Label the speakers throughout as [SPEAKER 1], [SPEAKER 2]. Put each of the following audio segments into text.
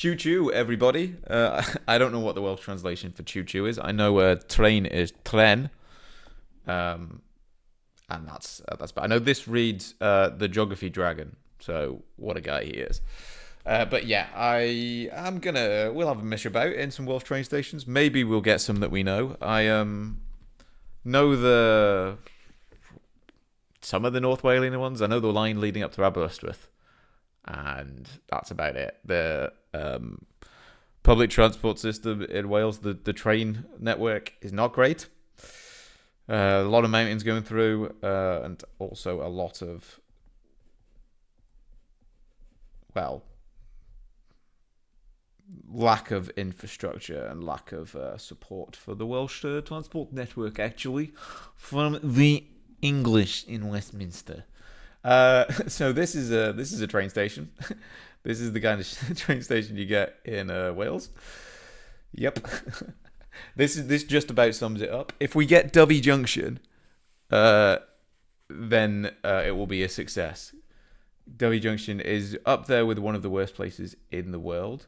[SPEAKER 1] Choo choo, everybody. I don't know what the Welsh translation for choo choo is. I know train is tren, um, and that's. But I know this reads the Geography Dragon. So what a guy he is. But yeah, we'll have a mish about in some Welsh train stations. Maybe we'll get some that we know. I know the some of the North Walian ones. I know the line leading up to Aberystwyth, and that's about it. The public transport system in Wales, the train network is not great. A lot of mountains going through, and also a lot of, well, lack of infrastructure and lack of support for the Welsh transport network, actually, from the English in Westminster. So this is a train station. This is the kind of train station you get in Wales. Yep. This just about sums it up. If we get Dovey Junction, then it will be a success. Dovey Junction is up there with one of the worst places in the world,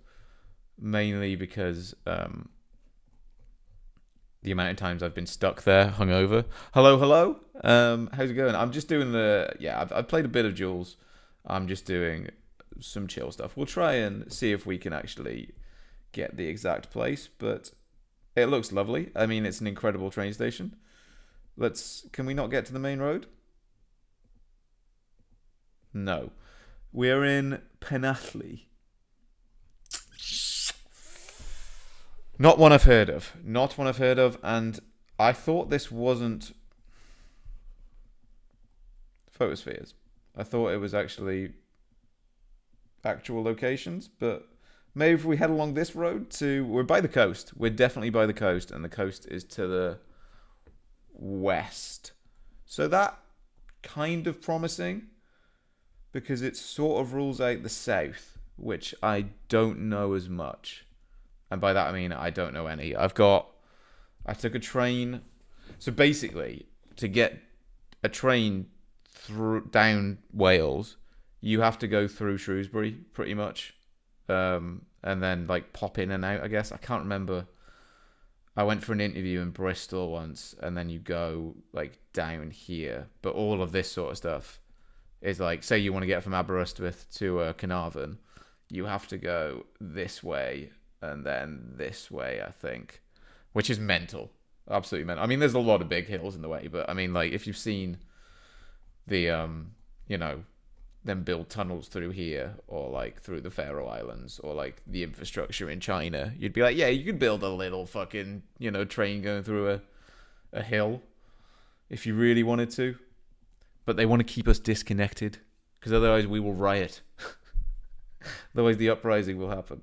[SPEAKER 1] mainly because the amount of times I've been stuck there, hungover. Hello, hello. How's it going? I'm just doing I've played a bit of Jules. I'm just doing some chill stuff. We'll try and see if we can actually get the exact place, but it looks lovely. I mean, it's an incredible train station. Can we not get to the main road? No. We're in Penally. Not one I've heard of. Not one I've heard of, and I thought this wasn't photospheres. I thought it was actually actual locations, but maybe if we head along this road we're by the coast. We're definitely by the coast, and the coast is to the west. So that kind of promising, because it sort of rules out the south, which I don't know as much. And by that I mean I don't know any. I took a train. So basically, to get a train down Wales, you have to go through Shrewsbury pretty much, and then like pop in and out. I guess I can't remember. I went for an interview in Bristol once, and then you go like down here. But all of this sort of stuff is like, say you want to get from Aberystwyth to Carnarvon, you have to go this way and then this way, I think, which is mental, absolutely mental. I mean, there's a lot of big hills in the way, but I mean, like, if you've seen the them build tunnels through here, or like through the Faroe Islands, or like the infrastructure in China, you'd be like, yeah, you could build a little fucking train going through a hill if you really wanted to, but they want to keep us disconnected because otherwise we will riot. Otherwise the uprising will happen.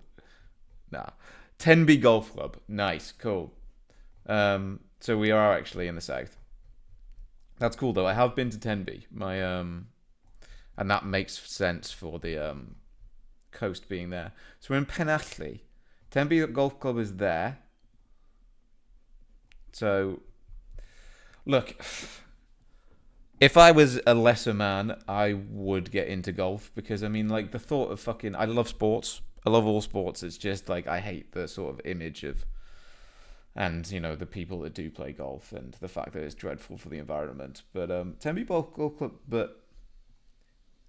[SPEAKER 1] Nah. Tenby Golf Club. Nice. Cool. So we are actually in the south. That's cool though. I have been to Tenby. And that makes sense for the coast being there. So we're in Penally. Tenby Golf Club is there. So look, if I was a lesser man, I would get into golf, because I mean, like, the thought of I love sports. I love all sports. It's just like I hate the sort of image of, and the people that do play golf, and the fact that it's dreadful for the environment. But Tenby Golf Club. But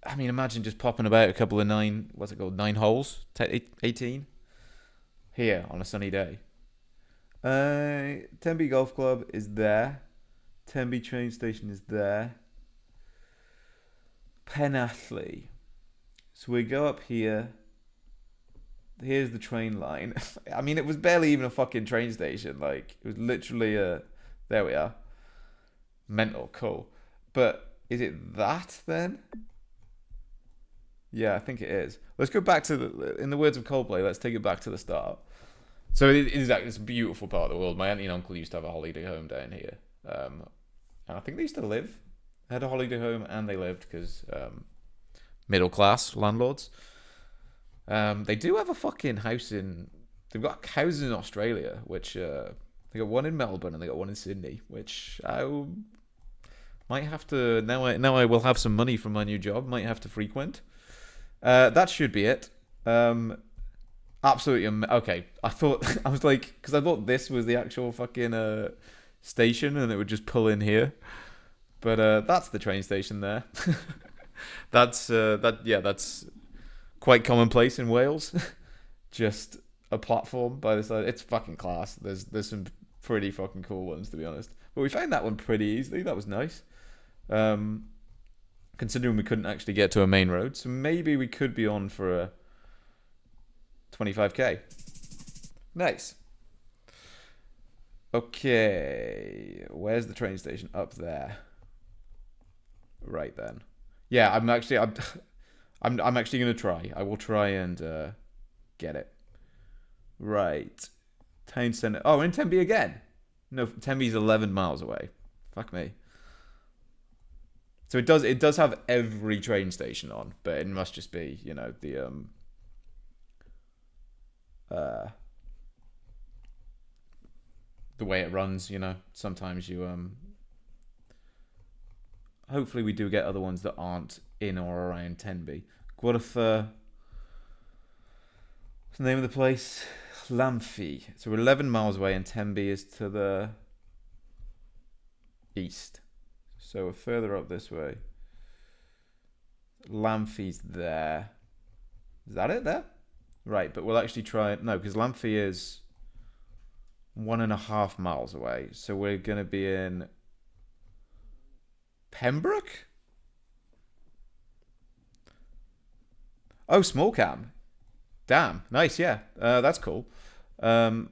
[SPEAKER 1] I mean, imagine just popping about a couple of 9 holes, 18 here on a sunny day. Tenby Golf Club is there. Tenby train station is there. Penally. So we go up here. Here's the train line. I mean, it was barely even a fucking train station. Like, it was literally there we are. Mental. Cool. But is it that then? Yeah, I think it is. Let's go back to in the words of Coldplay, let's take it back to the start. So it's a beautiful part of the world. My auntie and uncle used to have a holiday home down here. And I think they used to live. They had a holiday home and they lived because middle class landlords. They do have a fucking house they've got houses in Australia, which they got one in Melbourne and they got one in Sydney, which I might have to, now I will have some money from my new job, might have to frequent. That should be it. Absolutely. Okay. I thought I was like, because I thought this was the actual fucking station, and it would just pull in here. But that's the train station there. That's quite commonplace in Wales. Just a platform by the side. It's fucking class. There's some pretty fucking cool ones, to be honest. But we found that one pretty easily. That was nice. Um, Considering we couldn't actually get to a main road, so maybe we could be on for a 25k. Nice. Okay, where's the train station? Up there. Right then. Yeah, I'm actually gonna try. I will try and get it. Right. Town centre. Oh, we're in Tenby again. No, Tenby's 11 miles away. Fuck me. So it does have every train station on, but it must just be, uh the way it runs, Sometimes you hopefully we do get other ones that aren't in or around Tenby. Gorsaf. What's the name of the place? Lamphey. So we're 11 miles away, and Tenby is to the east. So we're further up this way. Lamphey's there. Is that it there? Right, but we'll actually try it. No, because Lamphey is 1.5 miles away. So we're going to be in Pembroke? Oh, small cam. Damn, nice, yeah. That's cool. The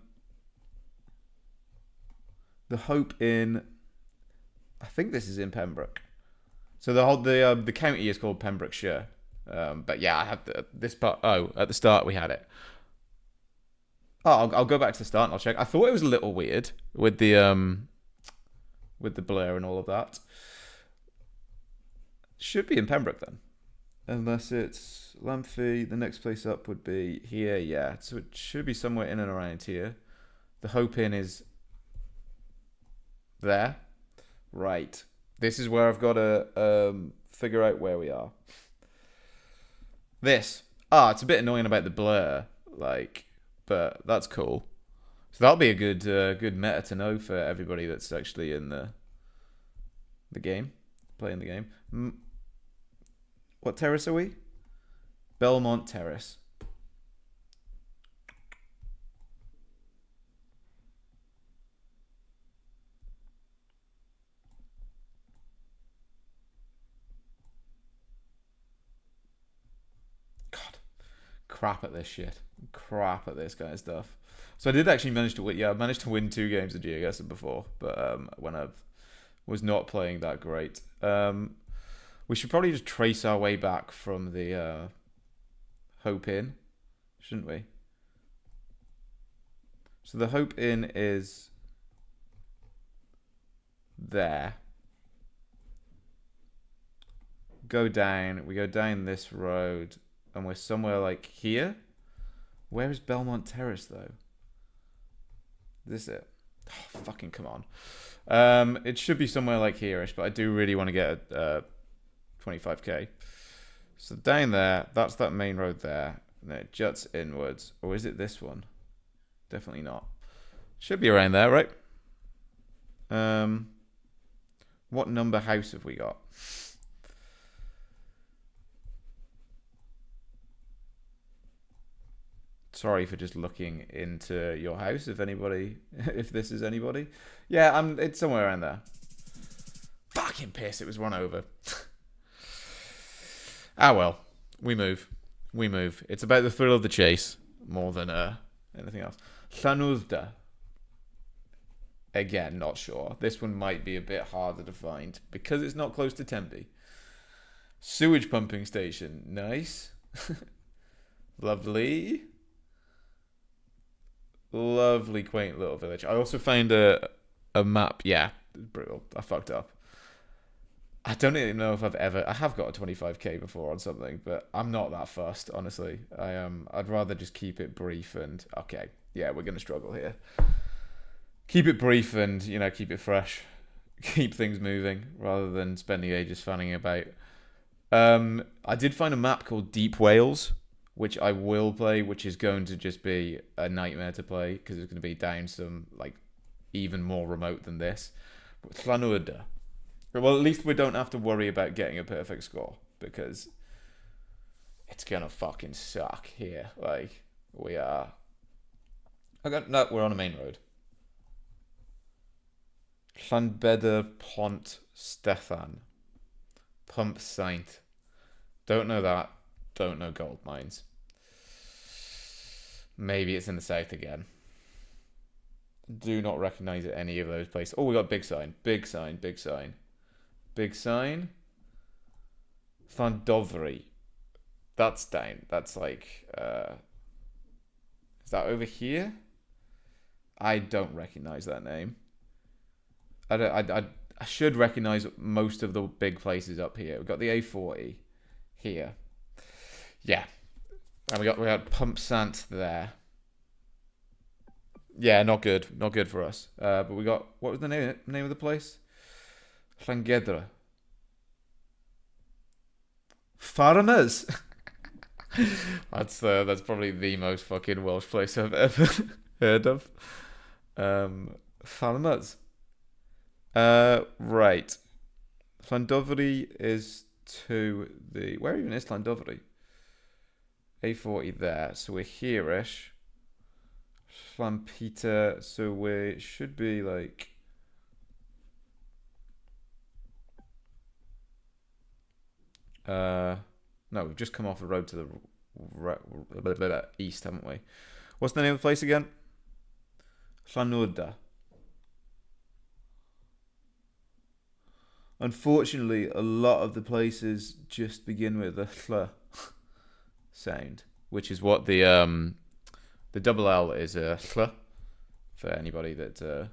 [SPEAKER 1] Hope in, I think this is in Pembroke. So the county is called Pembrokeshire. But yeah, I have this part. Oh, at the start we had it. Oh, I'll go back to the start and I'll check. I thought it was a little weird with the blur and all of that. Should be in Pembroke then. Unless it's Lamphey, the next place up would be here, yeah. So it should be somewhere in and around here. The Hope Inn is there. Right. This is where I've got to figure out where we are. This. It's a bit annoying about the blur, but that's cool. So that'll be a good meta to know for everybody that's actually in the game, playing the game. What terrace are we? Belmont Terrace. God, crap at this shit. Crap at this kind of stuff. So I did actually manage to win. Yeah, I managed to win 2 games of GeoGuessr before, but when I was not playing that great. We should probably just trace our way back from the Hope Inn, shouldn't we? So the Hope Inn is there. We go down this road, and we're somewhere like here. Where is Belmont Terrace, though? Is this it? Oh, fucking come on. It should be somewhere like here-ish, but I do really want to get a 25k. So down there, that's that main road there. And then it juts inwards. Or is it this one? Definitely not. Should be around there, right? What number house have we got? Sorry for just looking into your house, if this is anybody. Yeah, it's somewhere around there. Fucking piss, it was run over. Well, we move. It's about the thrill of the chase more than anything else. Llanwrda. Again, not sure. This one might be a bit harder to find because it's not close to Tenby. Sewage pumping station. Nice. Lovely. Lovely, quaint little village. I also found a map. Yeah, brutal. I fucked up. I don't even know if I have got a 25k before on something, but I'm not that fussed, honestly. I'd rather just keep it brief and okay. Yeah, we're gonna struggle here. Keep it brief and keep it fresh, keep things moving rather than spending ages fanning about. I did find a map called Deep Wales, which I will play, which is going to just be a nightmare to play because it's going to be down some like even more remote than this. But Llanwrda. Well, at least we don't have to worry about getting a perfect score because it's gonna fucking suck here. Like we are. No, we're on a main road. Llanbedr Pont Steffan. Pump Saint. Don't know that. Don't know gold mines. Maybe it's in the south again. Do not recognise any of those places. Oh, we got big sign. Big sign. Big sign. Big sign. Llandofri. That's down. That's like... is that over here? I don't recognise that name. I should recognise most of the big places up here. We've got the A40 here. Yeah. And we got Pump Sant there. Yeah, not good. Not good for us. But we got... What was the name of the place? Llangeddra. Farmers! That's probably the most fucking Welsh place I've ever heard of. Farmers. Right. Llandofri is to the... Where even is Llandofri? A40 there. So we're here-ish. Llanpeter. So we should be like... No, we've just come off the road to the east, haven't we? What's the name of the place again? Llanwrda. Unfortunately, a lot of the places just begin with a hl sound, which is what the double L is a hl for anybody that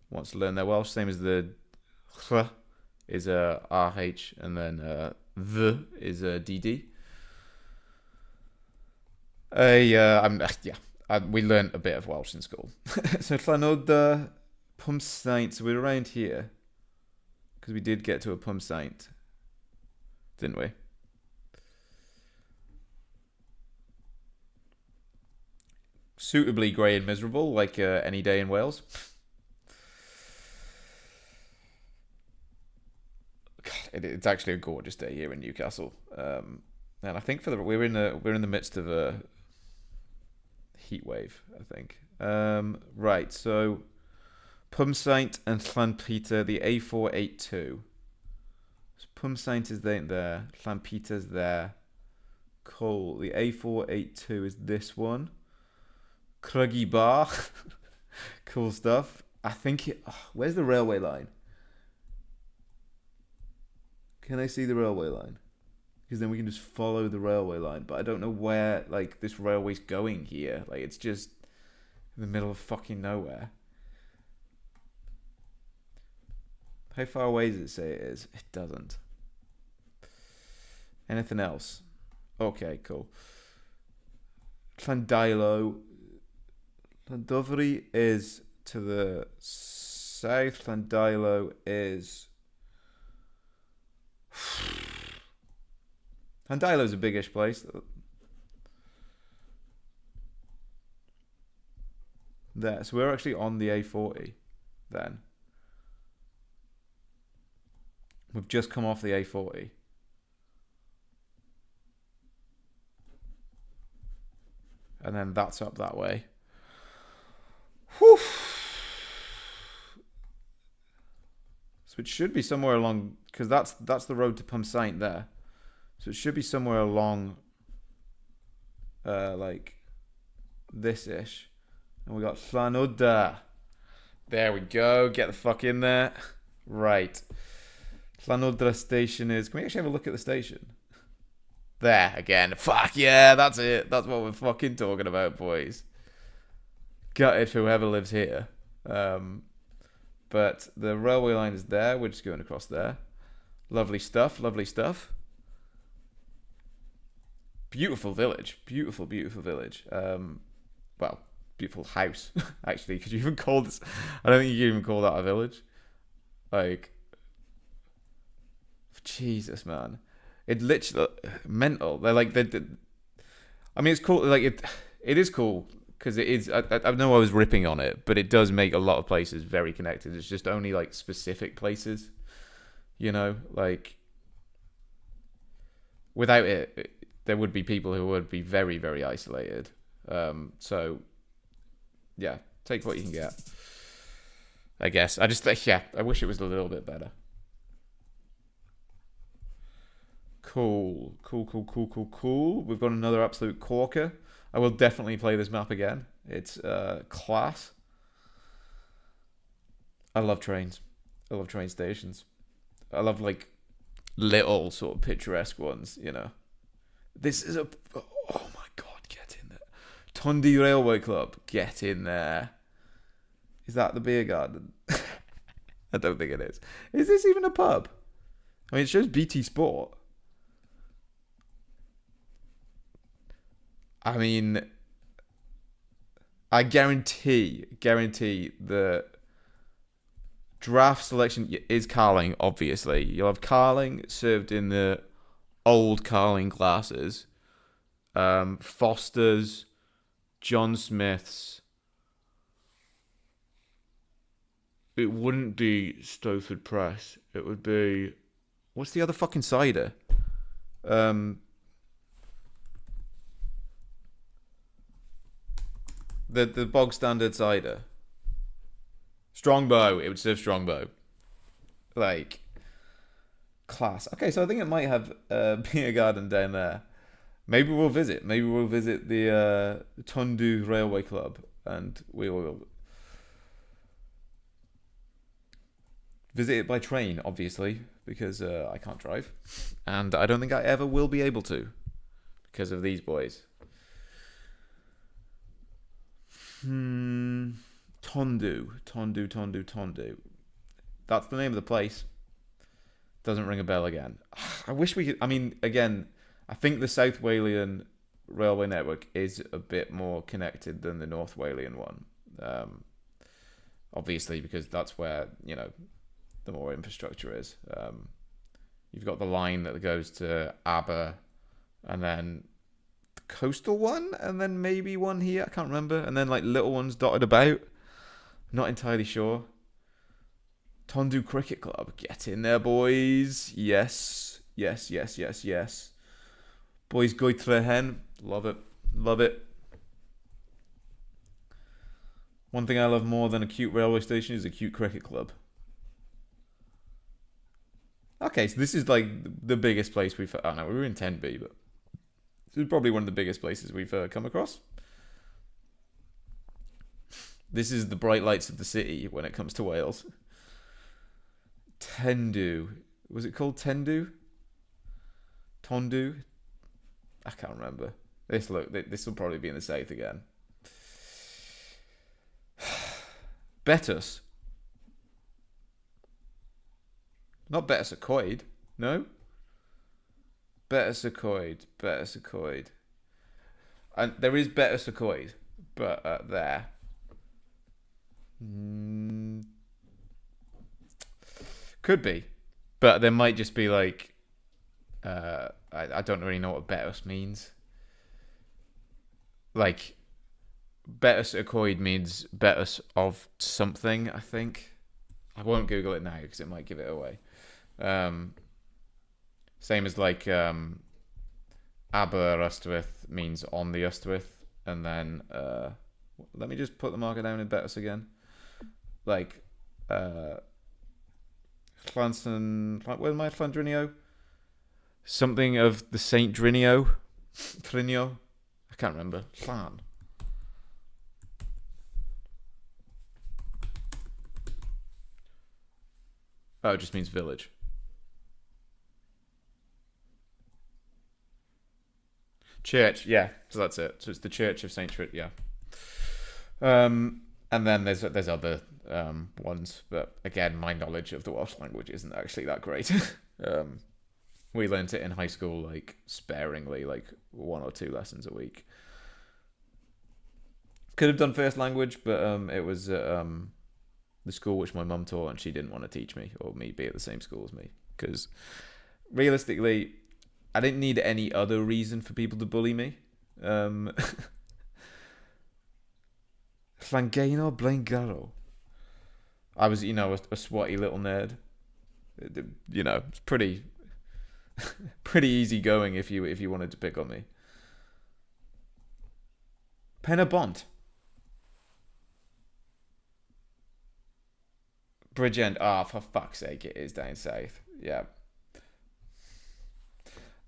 [SPEAKER 1] wants to learn their Welsh. Same as the hl is a RH, and then the is a DD. We learned a bit of Welsh in school. So Llanwrda, Pump Saint. So we're around here. Because we did get to a Pump Saint, didn't we? Suitably grey and miserable, like any day in Wales. God, it's actually a gorgeous day here in Newcastle, and I think we're in the midst of a heat wave. I think. Right, so. Pump Saint and Llanpeter, the A482. So Pump Saint is there. Llanpeter's there. Cool. The A482 is this one. Cruggy Bar. Cool stuff. I think where's the railway line? Can I see the railway line? Because then we can just follow the railway line. But I don't know where like this railway's going here. Like it's just in the middle of fucking nowhere. How far away does it say it is? It doesn't. Anything else? Okay, cool. Llandeilo. Llandofri is to the south. Llandeilo is... Llandeilo is a biggish place. There. So we're actually on the A40 then. We've just come off the A40. And then that's up that way. Whew. So it should be somewhere along, because that's the road to Pump Saint there. So it should be somewhere along like this-ish. And we got Llanwrda. There we go. Get the fuck in there. Right. Llanwrda station is... Can we actually have a look at the station? There, again. Fuck yeah, that's it. That's what we're fucking talking about, boys. Gutted whoever lives here. But the railway line is there. We're just going across there. Lovely stuff, lovely stuff. Beautiful village. Beautiful, beautiful village. Well, beautiful house, actually. Could you even call this... I don't think you can even call that a village. Like... Jesus, man. It literally mental. They're like I mean, it's cool. Like it is cool because it is. I know I was ripping on it, but it does make a lot of places very connected. It's just only like specific places, like without it, there would be people who would be very, very isolated. So yeah, take what you can get. I guess. I just yeah, I wish it was a little bit better. Cool, cool, cool, cool, cool, cool. We've got another absolute corker. I will definitely play this map again. It's class. I love trains. I love train stations. I love like little sort of picturesque ones. This is oh my god, get in there. Tundi Railway Club, get in there. Is that the beer garden? I don't think it is. Is this even a pub? I mean, it shows BT Sport. I mean, I guarantee the draft selection is Carling, obviously. You'll have Carling served in the old Carling glasses. Foster's, John Smith's. It wouldn't be Stowford Press. It would be... What's the other fucking cider? The bog standard cider. Strongbow. It would serve Strongbow. Like, class. Okay, so I think it might have a beer garden down there. Maybe we'll visit. Maybe we'll visit the Tundu Railway Club, and we will visit it by train, obviously, because I can't drive, and I don't think I ever will be able to because of these boys. Tondu. That's the name of the place. Doesn't ring a bell again. I wish we could. I mean, again, I think the South Walian railway network is a bit more connected than the North Walian one. Obviously, because that's where, the more infrastructure is. You've got the line that goes to Aber, and then the coastal one, and then maybe one here. I can't remember. And then like little ones dotted about. Not entirely sure. Tondu Cricket Club. Get in there, boys. Yes. Yes, yes, yes, yes. Boys Goitrehen. Love it. Love it. One thing I love more than a cute railway station is a cute cricket club. Okay, so this is like the biggest place we've... Oh no, we were in Tenby, but this is probably one of the biggest places we've come across. This is the bright lights of the city when it comes to Wales. Tendu. Was it called Tendu? Tondu? I can't remember. This will probably be in the south again. Betus. Not Betus-y-Coed. No? Betus-y-Coed. And there is Betus-y-Coed, but there. Could be. But there might just be like... I don't really know what Betus means. Like... Betus-y-Coed means Betus of something, I think. I won't Google it now because it might give it away. Same as like Aber Ystwyth means on the Ystwyth, and then let me just put the marker down in Betus again. Like Llansan, where am I? Llandrinio? Something of the Saint Drinio. Trinio? I can't remember. Llan. Oh, it just means village. Church, yeah. So that's it. So it's the Church of Saint Trit, yeah. And then there's other ones, but again, my knowledge of the Welsh language isn't actually that great. We learnt it in high school, like sparingly, like 1 or 2 lessons a week. Could have done first language, but it was the school which my mum taught, and she didn't want to teach me or me be at the same school as me, because realistically I didn't need any other reason for people to bully me. Um, Llangano Blaengarrow. I was, a swatty little nerd. It's pretty easy going if you wanted to pick on me. Penabont. Bridgend. Ah, for fuck's sake, it is down south. Yeah.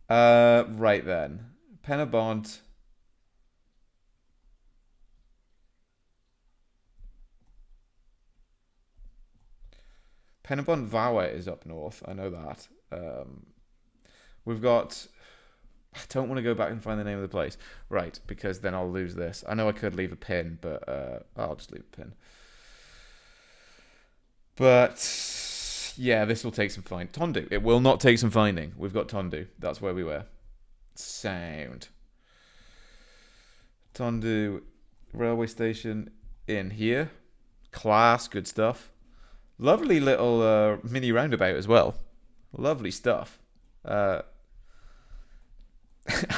[SPEAKER 1] Right then. Penabont. Penabont Vower is up north. I know that. We've got. I don't want to go back and find the name of the place. Right, because then I'll lose this. I know I could leave a pin, but I'll just leave a pin. But yeah, this will take some finding. Tondu. It will not take some finding. We've got Tondu. That's where we were. Sound. Tondu railway station in here. Class, good stuff. Lovely little mini roundabout as well. Lovely stuff. I've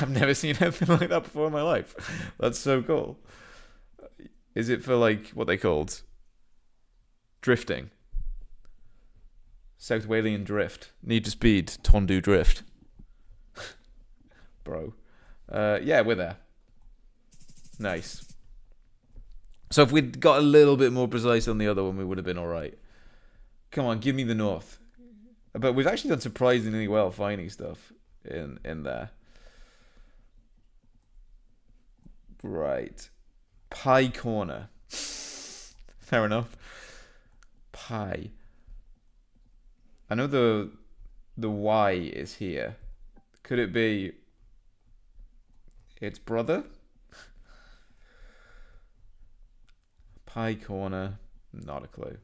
[SPEAKER 1] never seen anything like that before in my life. That's so cool. Is it for like what they called drifting? South Walian drift. Need to speed. Tondu drift. Bro. Yeah, we're there. Nice. So if we'd got a little bit more precise on the other one, we would have been alright. Come on, give me the north. But we've actually done surprisingly well finding stuff in there. Right. Pie Corner. Fair enough. Pie. I know the Y is here. Could it be its brother? Pie Corner. Not a clue.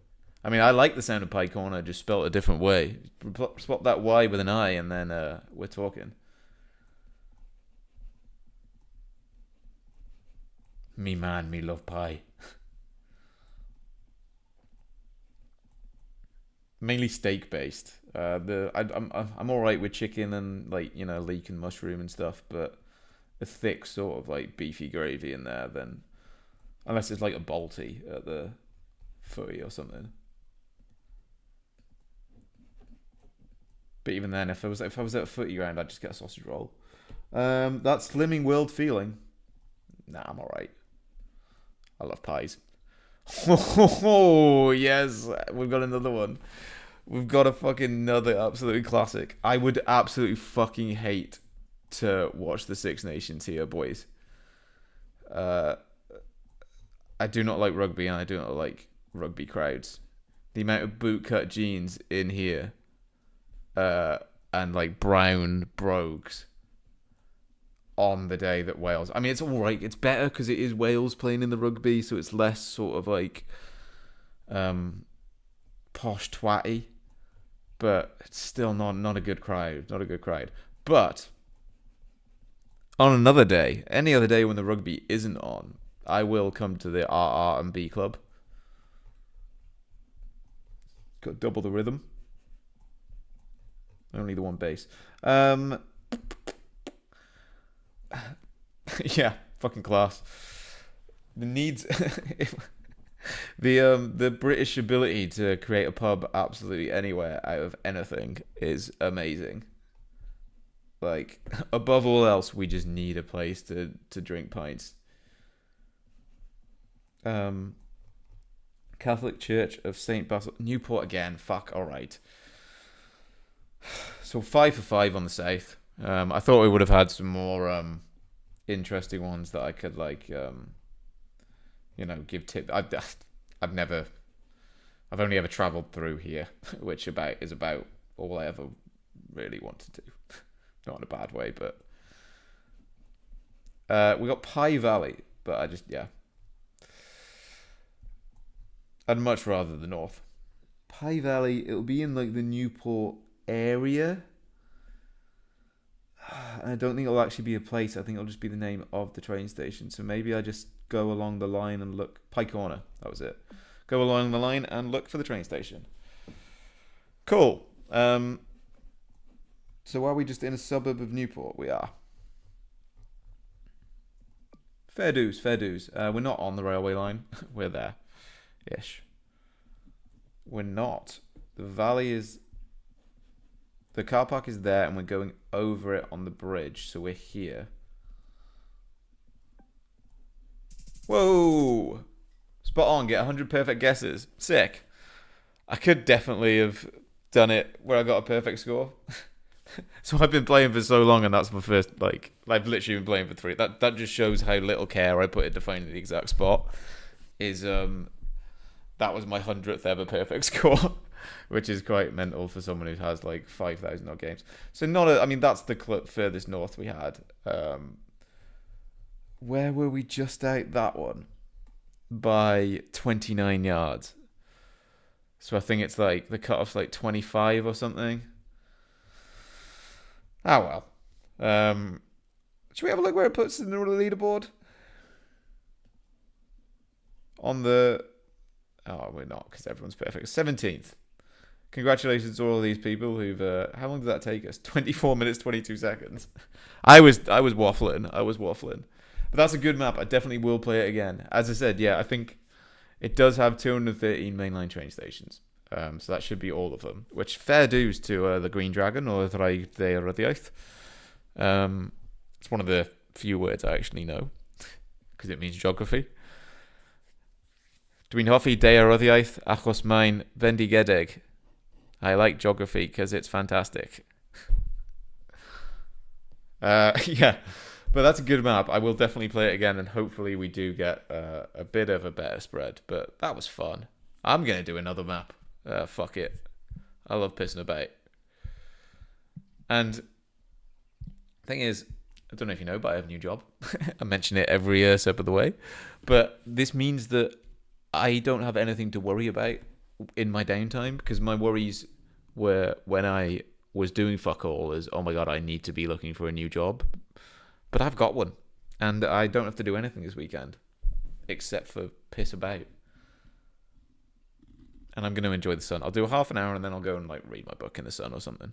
[SPEAKER 1] I mean, I like the sound of Pie Corner, just spelt a different way. Swap that Y with an I, and then we're talking. Me man, me love pie. Mainly steak based. I'm all right with chicken and leek and mushroom and stuff, but a thick sort of like beefy gravy in there, then unless it's like a Balti at the footy or something. But even then, if I was at a footy ground, I'd just get a sausage roll. That slimming world feeling. Nah, I'm all right. I love pies. Oh, yes, we've got another one. We've got a fucking another absolutely classic. I would absolutely fucking hate to watch the Six Nations here, boys. I do not like rugby, and I do not like rugby crowds. The amount of bootcut jeans in here, and like brown brogues on the day that Wales. I mean, it's all right. It's better because it is Wales playing in the rugby, so it's less sort of like posh twatty, but it's still not a good crowd. Not a good crowd. But on another day, any other day when the rugby isn't on, I will come to the RR and B club. Got double the rhythm. Only the one bass. Yeah, fucking class. The needs, the British ability to create a pub absolutely anywhere out of anything is amazing. Like, above all else, we just need a place to drink pints. Catholic Church of St. Basil, Newport again. Fuck. All right. So 5 for 5 on the south. I thought we would have had some more interesting ones that I could give tip. I've only ever travelled through here, which is about all I ever really want to do. Not in a bad way, but we got Pie Valley, but I'd much rather the north. Pie Valley, it'll be in like the Newport area. I don't think it'll actually be a place. I think it'll just be the name of the train station. So maybe I just go along the line and look. Pie Corner, that was it. Go along the line and look for the train station. Cool. So are we just in a suburb of Newport? We are. Fair dues, fair dues. We're not on the railway line. We're there. Ish. We're not. The valley is... The car park is there and we're going over it on the bridge. So we're here. Whoa! Spot on. Get 100 perfect guesses. Sick. I could definitely have done it where I got a perfect score. So I've been playing for so long and that's my first, like, I've literally been playing for 3. That just shows how little care I put into finding the exact spot. That was my 100th ever perfect score, which is quite mental for someone who has like 5,000 odd games. So that's the furthest north we had. Where were we just out that one? By 29 yards. So I think it's like the cutoff's like 25 or something. Oh well. Should we have a look where it puts in the leaderboard? On the... Oh, we're not, because everyone's perfect. 17th. Congratulations to all of these people who've... how long did that take us? 24 minutes, 22 seconds. I was waffling. But that's a good map. I definitely will play it again. As I said, yeah, I think it does have 213 mainline train stations. So that should be all of them. Which, fair dues to the Green Dragon, or Drenau de Ryddiaith. It's one of the few words I actually know, because it means geography. Dwi'n hoffi de Ryddiaith achos mae'n fendigedig. I like geography because it's fantastic. Yeah, but that's a good map. I will definitely play it again, and hopefully we do get a bit of a better spread. But that was fun. I'm going to do another map. Fuck it. I love pissing about. And the thing is, I don't know if you know, but I have a new job. I mention it every step of the way. But this means that I don't have anything to worry about in my downtime, because my worries were when I was doing fuck all is, oh my god, I need to be looking for a new job. But I've got one, and I don't have to do anything this weekend except for piss about. And I'm going to enjoy the sun. I'll do half an hour and then I'll go and like read my book in the sun or something.